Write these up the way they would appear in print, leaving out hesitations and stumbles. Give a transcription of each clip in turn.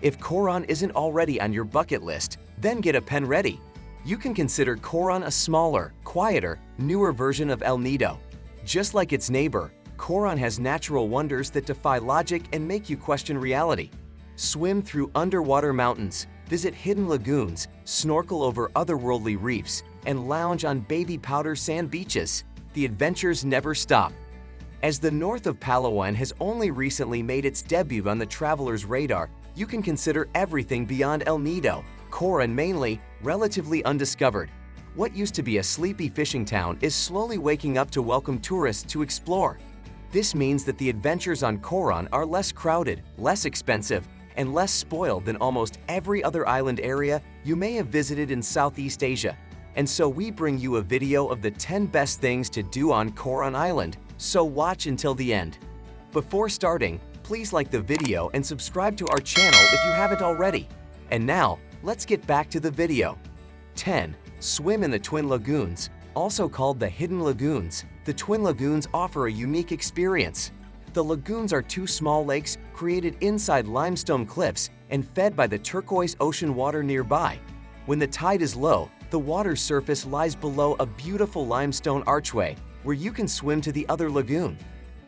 If Coron isn't already on your bucket list, then get a pen ready. You can consider Coron a smaller, quieter, newer version of El Nido. Just like its neighbor, Coron has natural wonders that defy logic and make you question reality. Swim through underwater mountains, visit hidden lagoons, snorkel over otherworldly reefs, and lounge on baby powder sand beaches. The adventures never stop. As the north of Palawan has only recently made its debut on the traveler's radar, you can consider everything beyond El Nido, Coron mainly, relatively undiscovered. What used to be a sleepy fishing town is slowly waking up to welcome tourists to explore. This means that the adventures on Coron are less crowded, less expensive, and less spoiled than almost every other island area you may have visited in Southeast Asia. And so we bring you a video of the 10 best things to do on Coron Island, so watch until the end. Before starting, please like the video and subscribe to our channel if you haven't already. And now, let's get back to the video. 10. Swim in the Twin Lagoons. Also called the Hidden Lagoons, the Twin Lagoons offer a unique experience. The lagoons are two small lakes created inside limestone cliffs and fed by the turquoise ocean water nearby. When the tide is low, the water's surface lies below a beautiful limestone archway where you can swim to the other lagoon.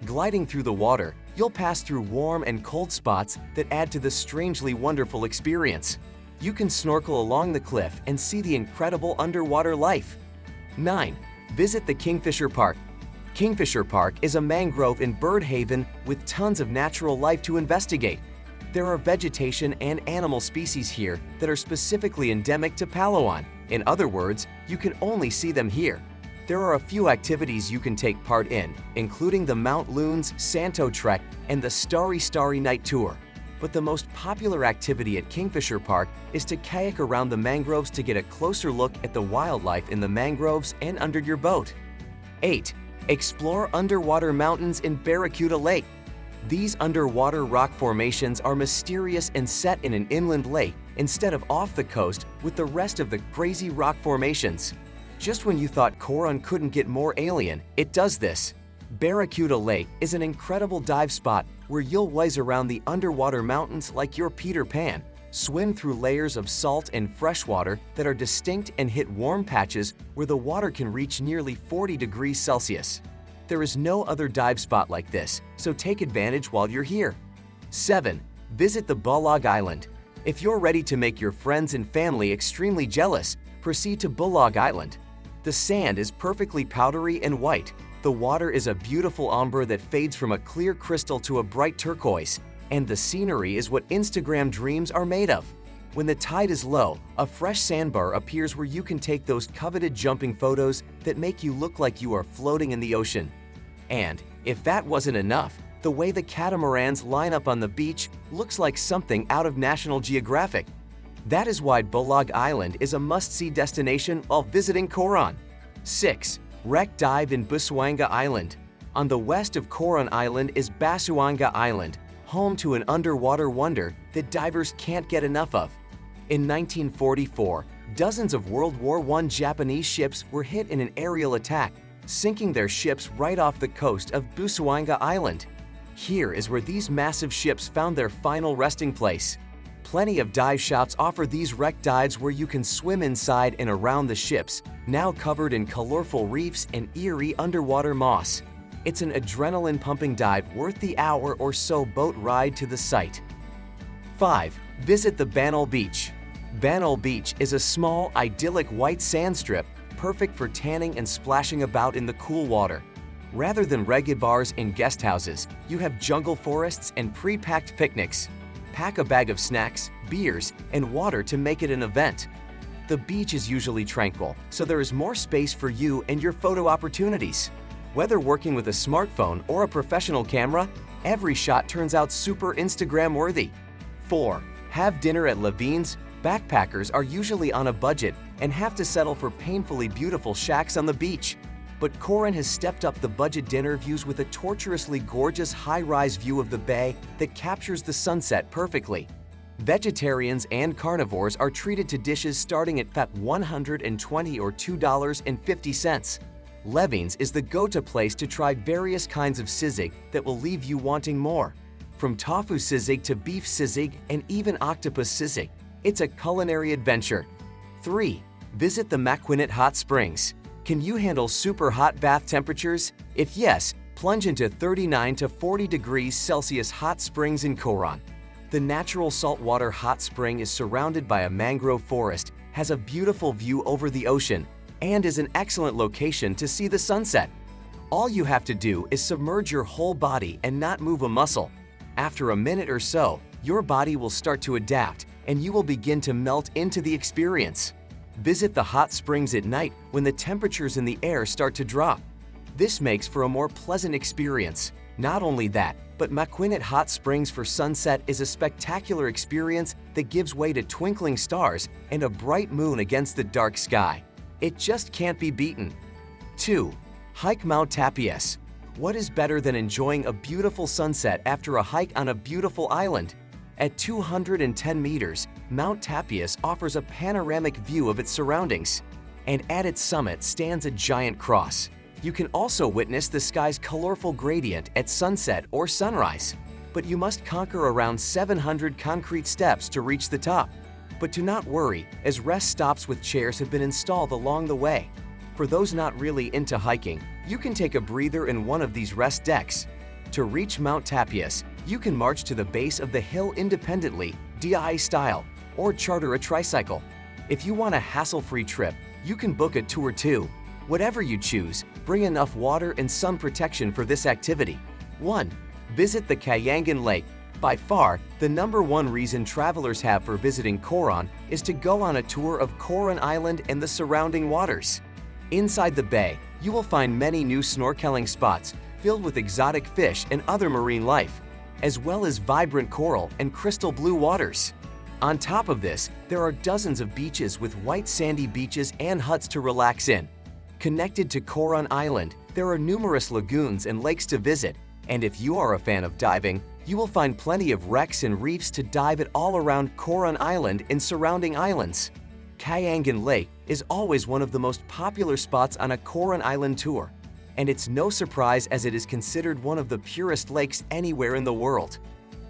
Gliding through the water, you'll pass through warm and cold spots that add to the strangely wonderful experience. You can snorkel along the cliff and see the incredible underwater life. 9. Visit the Kingfisher Park. Kingfisher Park is a mangrove and bird haven with tons of natural life to investigate. There are vegetation and animal species here that are specifically endemic to Palawan. In other words, you can only see them here. There are a few activities you can take part in, including the Mount Loons Santo Trek and the Starry Night Tour. But the most popular activity at Kingfisher Park is to kayak around the mangroves to get a closer look at the wildlife in the mangroves and under your boat. 8. Explore underwater mountains in Barracuda Lake. These underwater rock formations are mysterious and set in an inland lake instead of off the coast with the rest of the crazy rock formations. Just when you thought Coron couldn't get more alien, it does this. Barracuda Lake is an incredible dive spot where you'll whiz around the underwater mountains like you're Peter Pan, swim through layers of salt and fresh water that are distinct and hit warm patches where the water can reach nearly 40 degrees Celsius. There is no other dive spot like this, so take advantage while you're here. 7. Visit the Bullock Island. If you're ready to make your friends and family extremely jealous, proceed to Bullock Island. The sand is perfectly powdery and white. The water is a beautiful umber that fades from a clear crystal to a bright turquoise, and the scenery is what Instagram dreams are made of. When the tide is low, a fresh sandbar appears where you can take those coveted jumping photos that make you look like you are floating in the ocean. And if that wasn't enough, the way the catamarans line up on the beach looks like something out of National Geographic. That is why Bullock Island is a must-see destination while visiting Coron. 6. Wreck dive in Busuanga Island. On the west of Coron Island is Busuanga Island, home to an underwater wonder that divers can't get enough of. In 1944, dozens of World War I Japanese ships were hit in an aerial attack, sinking their ships right off the coast of Busuanga Island. Here is where these massive ships found their final resting place. Plenty of dive shops offer these wreck dives where you can swim inside and around the ships, now covered in colorful reefs and eerie underwater moss. It's an adrenaline-pumping dive worth the hour or so boat ride to the site. 5. Visit the Bannel Beach. Bannel Beach is a small, idyllic white sand strip perfect for tanning and splashing about in the cool water. Rather than reggae bars and guest houses, you have jungle forests and pre-packed picnics. Pack a bag of snacks, beers, and water to make it an event. The beach is usually tranquil, so there is more space for you and your photo opportunities. Whether working with a smartphone or a professional camera, every shot turns out super Instagram-worthy. 4. Have dinner at Levines. Backpackers are usually on a budget and have to settle for painfully beautiful shacks on the beach. But Coron has stepped up the budget dinner views with a tortuously gorgeous high-rise view of the bay that captures the sunset perfectly. Vegetarians and carnivores are treated to dishes starting at $120 or $2.50. Levines is the go-to place to try various kinds of sisig that will leave you wanting more. From tofu sisig to beef sisig and even octopus sisig, it's a culinary adventure. 3. Visit the Macquinet Hot Springs. Can you handle super hot bath temperatures? If yes, plunge into 39 to 40 degrees Celsius hot springs in Coron. The natural saltwater hot spring is surrounded by a mangrove forest, has a beautiful view over the ocean, and is an excellent location to see the sunset. All you have to do is submerge your whole body and not move a muscle. After a minute or so, your body will start to adapt and you will begin to melt into the experience. Visit the hot springs at night when the temperatures in the air start to drop. This makes for a more pleasant experience. Not only that, but Macquinet Hot Springs for sunset is a spectacular experience that gives way to twinkling stars and a bright moon against the dark sky. It just can't be beaten. 2. Hike Mount Tapias. What is better than enjoying a beautiful sunset after a hike on a beautiful island? At 210 meters, Mount Tapias offers a panoramic view of its surroundings, and at its summit stands a giant cross. You can also witness the sky's colorful gradient at sunset or sunrise, but you must conquer around 700 concrete steps to reach the top. But do not worry, as rest stops with chairs have been installed along the way. For those not really into hiking, you can take a breather in one of these rest decks. To reach Mount Tapias, you can march to the base of the hill independently, DI style, or charter a tricycle. If you want a hassle-free trip, you can book a tour too. Whatever you choose, bring enough water and sun protection for this activity. 1. Visit the Kayangan Lake. By far, the #1 reason travelers have for visiting Coron is to go on a tour of Coron Island and the surrounding waters. Inside the bay, you will find many new snorkeling spots filled with exotic fish and other marine life, as well as vibrant coral and crystal blue waters. On top of this, there are dozens of beaches with white sandy beaches and huts to relax in. Connected to Coron Island, there are numerous lagoons and lakes to visit, and if you are a fan of diving, you will find plenty of wrecks and reefs to dive at all around Coron Island and surrounding islands. Kayangan Lake is always one of the most popular spots on a Coron Island tour, and it's no surprise as it is considered one of the purest lakes anywhere in the world.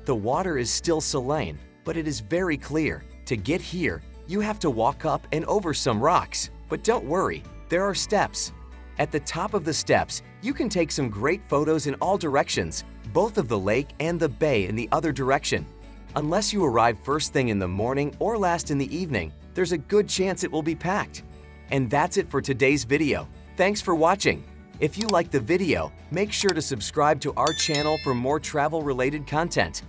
The water is still saline, but it is very clear. To get here, you have to walk up and over some rocks, but don't worry, there are steps. At the top of the steps, you can take some great photos in all directions, both of the lake and the bay in the other direction. Unless you arrive first thing in the morning or last in the evening, there's a good chance it will be packed. And that's it for today's video. Thanks for watching. If you liked the video, make sure to subscribe to our channel for more travel-related content.